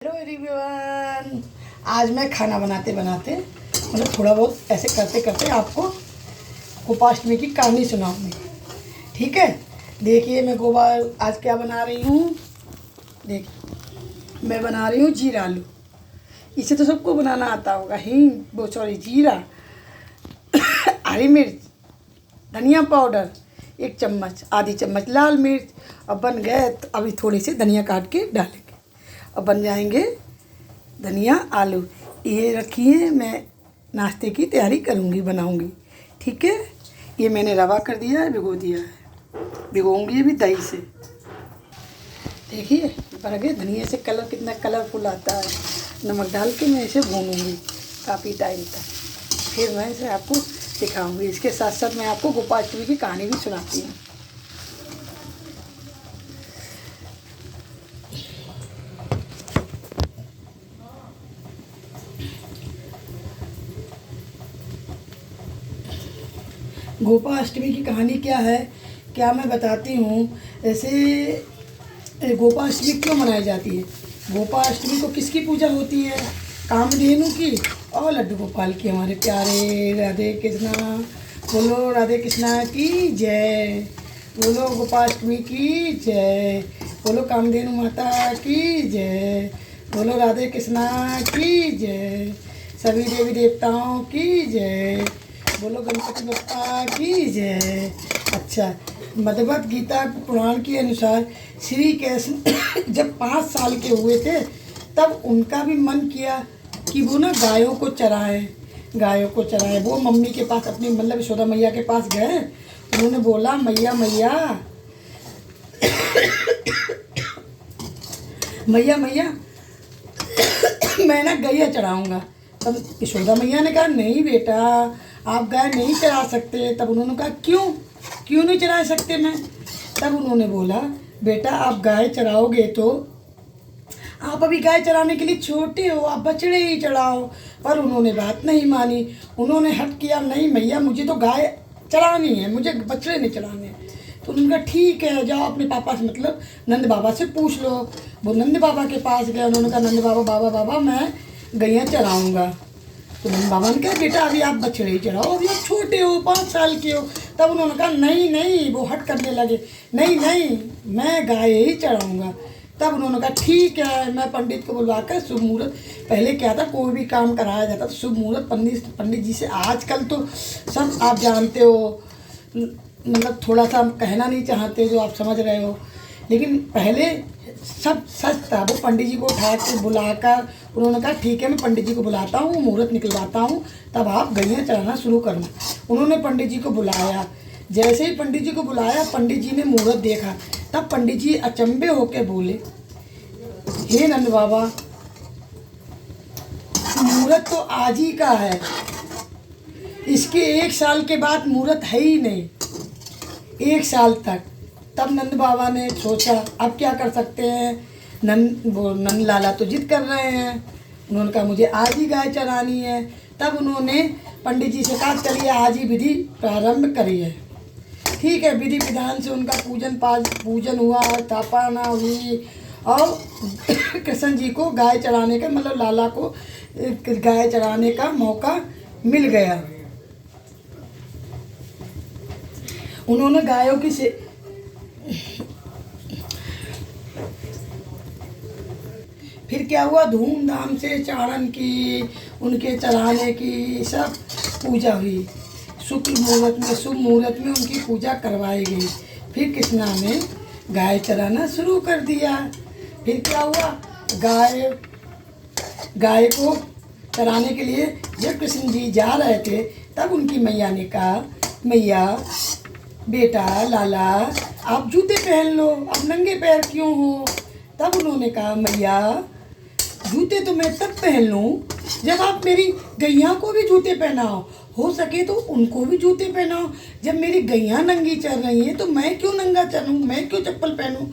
Hello everyone. आज मैं खाना बनाते बनाते मतलब थोड़ा बहुत ऐसे करते करते आपको गोपाष्टमी की कहानी सुनाऊंगी। ठीक है, देखिए मैं आज क्या बना रही हूँ। देखिए मैं बना रही हूँ जीरा आलू। इसे तो सबको बनाना आता होगा। जीरा, हरी मिर्च, धनिया पाउडर 1 चम्मच, आधी चम्मच लाल मिर्च। अब बन गए तो अभी थोड़ी सी धनिया काट के डालेंगे। अब बन जाएंगे धनिया आलू। ये रखिए, मैं नाश्ते की तैयारी करूँगी, बनाऊँगी। ठीक है, ये मैंने रवा कर दिया है, भिगो दिया है। भिगोऊँगी अभी दही से। देखिए बन गए धनिया से, कलर कितना कलरफुल आता है। नमक डाल के मैं इसे भूनूँगी काफ़ी टाइम तक, फिर मैं इसे आपको दिखाऊँगी। इसके साथ साथ मैं आपको गोपाष्टमी की कहानी भी सुनाती हूँ। गोपाष्टमी की कहानी क्या है, क्या मैं बताती हूँ। ऐसे गोपाष्टमी क्यों मनाई जाती है? गोपाष्टमी को किसकी पूजा होती है? कामधेनु की और लड्डू गोपाल की। हमारे प्यारे राधे कृष्णा, बोलो राधे कृष्णा की जय, बोलो गोपाष्टमी की जय, बोलो कामधेनु माता की जय, बोलो राधे कृष्णा की जय, सभी देवी देवताओं की जय, बोलो गणपति बप्पा की जय। अच्छा, भगवद गीता पुराण के अनुसार श्री कृष्ण जब 5 साल के हुए थे तब उनका भी मन किया कि वो ना गायों को चराएं। वो मम्मी के पास, अपनी मतलब यशोदा मैया के पास गए। उन्होंने बोला, मैया मैया मैया मैया मैं ना गैया चढ़ाऊँगा। तब यशोदा मैया ने कहा, नहीं बेटा, आप गाय नहीं चरा सकते। तब उन्होंने कहा, क्यों नहीं चरा सकते मैं? तब उन्होंने बोला, बेटा आप गाय चराओगे तो आप अभी गाय चराने के लिए छोटे हो, आप बछड़े ही चढ़ाओ। पर उन्होंने बात नहीं मानी। उन्होंने हट किया, नहीं मैया मुझे तो गाय चरानी है, मुझे बछड़े नहीं चढ़ाने। तो उन्होंने कहा, ठीक है, जाओ अपने पापा से, मतलब नंद बाबा से पूछ लो। वो नंद बाबा के पास गए। उन्होंने कहा, नंद बाबा मैं गैया चराऊँगा। तो नंद बाबा ने कहा, बेटा अभी आप बछड़े ही चढ़ाओ, अभी आप छोटे हो, 5 साल के हो। तब उन्होंने कहा, नहीं, वो हट करने लगे, नहीं मैं गाय ही चढ़ाऊँगा। तब उन्होंने कहा, ठीक है, मैं पंडित को बुलवा कर शुभ मुहूर्त, पहले क्या था, कोई भी काम कराया जाता तो शुभ मुहूर्त पंडित जी से। आजकल तो सब आप जानते हो, मतलब थोड़ा सा हम कहना नहीं चाहते, जो आप समझ रहे हो, लेकिन पहले सब सच था। वो पंडित जी को उठा के बुलाकर उन्होंने कहा, ठीक है, मैं पंडित जी को बुलाता हूँ, मुहूर्त निकलवाता हूँ, तब आप गैया चढ़ाना शुरू करना। उन्होंने पंडित जी को बुलाया। जैसे ही पंडित जी को बुलाया, पंडित जी ने मुहूर्त देखा। तब पंडित जी अचंभे होकर बोले, हे नंद बाबा, मुहूर्त तो आज ही का है, इसके 1 साल के बाद मुहूर्त है ही नहीं, 1 साल तक। तब नंद बाबा ने सोचा, अब क्या कर सकते हैं। नंद लाला तो जिद कर रहे हैं। उन्होंने कहा, मुझे आज ही गाय चरानी है। तब उन्होंने पंडित जी से कहा, चलिए आज ही विधि प्रारंभ करिए। ठीक है, विधि विधान से उनका पूजन हुआ, स्थापना हुई और कृष्ण जी को गाय चराने का, मतलब लाला को गाय चराने का मौका मिल गया। उन्होंने गायों की फिर क्या हुआ, धूमधाम से चारण की, उनके चढ़ाने की सब पूजा हुई। शुभ मुहूर्त में उनकी पूजा करवाई गई। फिर कृष्णा ने गाय चराना शुरू कर दिया। फिर क्या हुआ, गाय को चराने के लिए जब कृष्ण जी जा रहे थे, तब उनकी मैया ने कहा, मैया बेटा लाला आप जूते पहन लो, अब नंगे पैर क्यों हो? तब उन्होंने कहा, मैया जूते तो मैं तब पहन लूँ जब आप मेरी गैया को भी जूते पहनाओ, हो सके तो उनको भी जूते पहनाओ। जब मेरी गैया नंगी चल रही हैं तो मैं क्यों नंगा चलूँ, मैं क्यों चप्पल पहनूँ?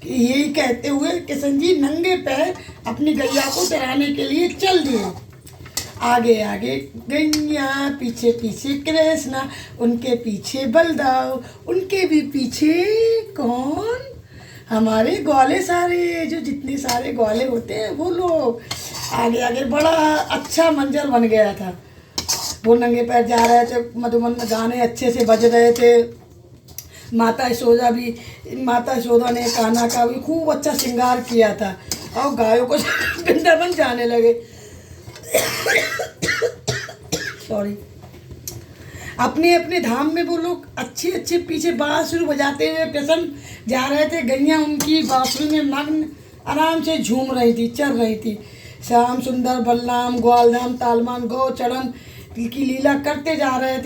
यही कहते हुए किशन जी नंगे पैर अपनी गैया को चराने के लिए चल दिए। आगे आगे गैया, पीछे पीछे कृष्णा, उनके पीछे बलदाव, उनके भी पीछे कौन? हमारे ग्वाले सारे, जो जितने सारे ग्वाले होते हैं वो लोग आगे आगे, बड़ा अच्छा मंजर बन गया था। वो नंगे पैर जा रहे थे, मधुबन में गाने अच्छे से बज रहे थे। माता यशोदा ने कान्हा का भी खूब अच्छा श्रृंगार किया था और गायों को वृंदावन जाने लगे। सॉरी। अपने अपने धाम में वो लोग अच्छे अच्छे पीछे बांसुरी बजाते हुए कृष्ण जा रहे थे। गैया उनकी बांसुरी में मग्न आराम से झूम रही थी, चल रही थी। श्याम सुंदर, बलराम, ग्वालधाम, तालमान, गौ चरण की लीला करते जा रहे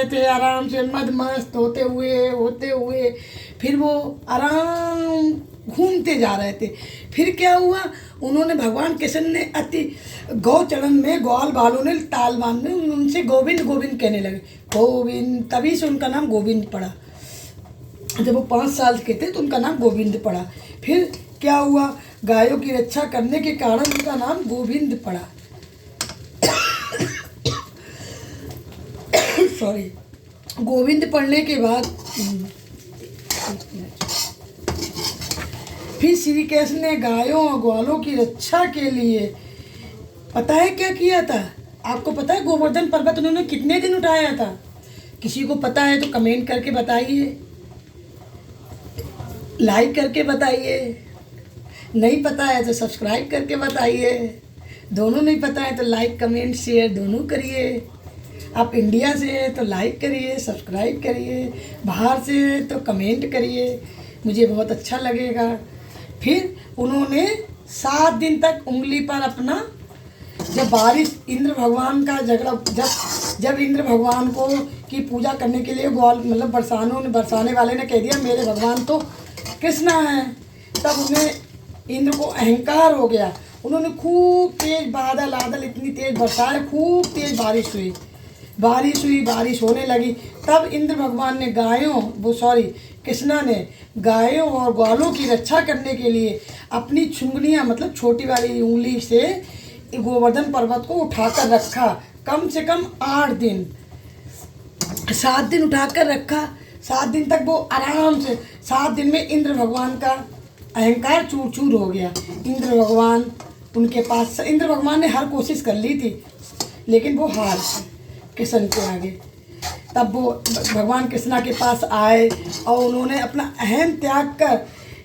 थे आराम से, मदमस्त होते हुए फिर वो आराम घूमते जा रहे थे। फिर क्या हुआ, उन्होंने भगवान कृष्ण ने अति गौ चरण में ग्वाल बालों ने ताल बांधे, उनसे गोविंद गोविंद कहने लगे। गोविंद, तभी से उनका नाम गोविंद पड़ा। जब वो 5 साल के थे तो उनका नाम गोविंद पड़ा। फिर क्या हुआ, गायों की रक्षा करने के कारण उनका नाम गोविंद पड़ा। सॉरी। गोविंद पढ़ने के बाद फिर श्री कृष्ण ने गायों और ग्वालों की रक्षा के लिए पता है क्या किया था? आपको पता है गोवर्धन पर्वत उन्होंने कितने दिन उठाया था? किसी को पता है तो कमेंट करके बताइए, लाइक करके बताइए, नहीं पता है तो सब्सक्राइब करके बताइए, दोनों नहीं पता है तो लाइक कमेंट शेयर दोनों करिए। आप इंडिया से हैं तो लाइक करिए, सब्सक्राइब करिए, बाहर से हैं तो कमेंट करिए, मुझे बहुत अच्छा लगेगा। फिर उन्होंने 7 दिन तक उंगली पर अपना, जब बारिश इंद्र भगवान का झगड़ा, जब इंद्र भगवान को की पूजा करने के लिए बरसाने वाले ने कह दिया मेरे भगवान तो कृष्णा है, तब उन्हें इंद्र को अहंकार हो गया। उन्होंने खूब तेज बादल इतनी तेज बरसाए, खूब तेज बारिश होने लगी। तब इंद्र भगवान ने कृष्णा ने गायों और ग्वालों की रक्षा करने के लिए अपनी छुंगलियाँ, मतलब छोटी वाली उंगली से गोवर्धन पर्वत को उठाकर रखा। कम से कम 8 दिन, 7 दिन उठाकर रखा। 7 दिन तक वो आराम से, 7 दिन में इंद्र भगवान का अहंकार चूर चूर हो गया। इंद्र भगवान ने हर कोशिश कर ली थी लेकिन वो हार कृष्ण के आगे। तब वो भगवान कृष्णा के पास आए और उन्होंने अपना अहम त्याग कर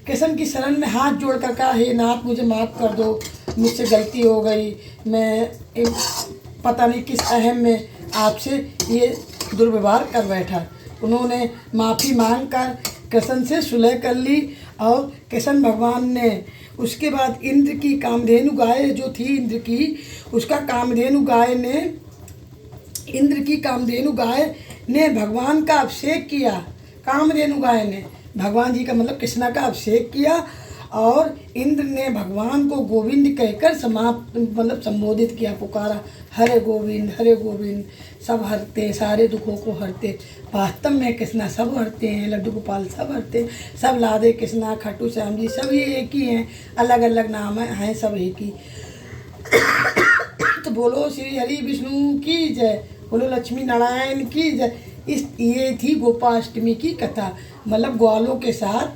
कृष्ण की शरण में हाथ जोड़ कर कहा, हे नाथ मुझे माफ़ कर दो, मुझसे गलती हो गई, मैं पता नहीं किस अहम में आपसे ये दुर्व्यवहार कर बैठा। उन्होंने माफ़ी मांग कर कृष्ण से सुलह कर ली और कृष्ण भगवान ने उसके बाद इंद्र की कामधेनु गाय जो थी इंद्र की कामधेनु गाय ने भगवान का अभिषेक किया। कामधेनु गाय ने भगवान जी का मतलब कृष्णा का अभिषेक किया और इंद्र ने भगवान को गोविंद कहकर संबोधित किया, पुकारा, हरे गोविंद सब हरते, सारे दुखों को हरते। वास्तव में कृष्णा सब हरते हैं, लड्डू गोपाल सब हरते हैं, सब राधे कृष्णा खाटू श्याम जी सब ये एक ही हैं, अलग अलग नाम हैं सब एक ही। तो बोलो श्री हरि विष्णु की जय, बोलो लक्ष्मी नारायण की जय। ये थी गोपाष्टमी की कथा। मतलब ग्वालों के साथ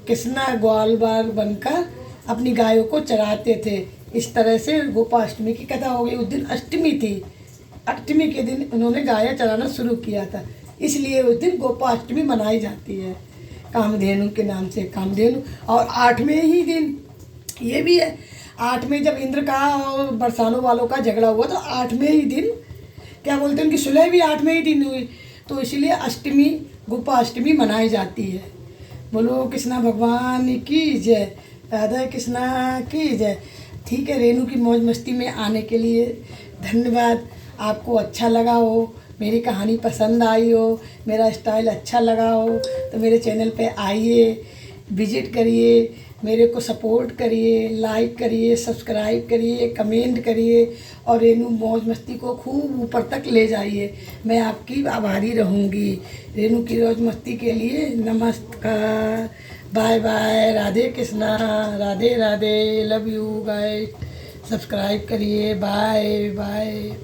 कृष्णा ग्वालबार बनकर अपनी गायों को चराते थे। इस तरह से गोपाष्टमी की कथा हो गई। उस दिन अष्टमी थी, अष्टमी के दिन उन्होंने गायें चराना शुरू किया था, इसलिए उस दिन गोपाष्टमी मनाई जाती है कामधेनु के नाम से। कामधेनु। और 8वें ही दिन ये भी है, 8वें जब इंद्र का और बरसानों वालों का झगड़ा हुआ तो 8वें ही दिन क्या बोलते हैं, उनकी सुलह भी 8वें ही दिन हुई, तो इसलिए अष्टमी गोपाष्टमी मनाई जाती है। बोलो कृष्णा भगवान की जय, राधा कृष्णा की जय। ठीक है, रेनू की मौज मस्ती में आने के लिए धन्यवाद। आपको अच्छा लगा हो, मेरी कहानी पसंद आई हो, मेरा स्टाइल अच्छा लगा हो तो मेरे चैनल पे आइए, विजिट करिए, मेरे को सपोर्ट करिए, लाइक करिए, सब्सक्राइब करिए, कमेंट करिए और रेनू मौज मस्ती को खूब ऊपर तक ले जाइए। मैं आपकी आभारी रहूँगी। रेनू की मौज मस्ती के लिए नमस्कार, bye bye, Radhe Krishna, Radhe Radhe, love you guys, subscribe करिए, बाय बाय।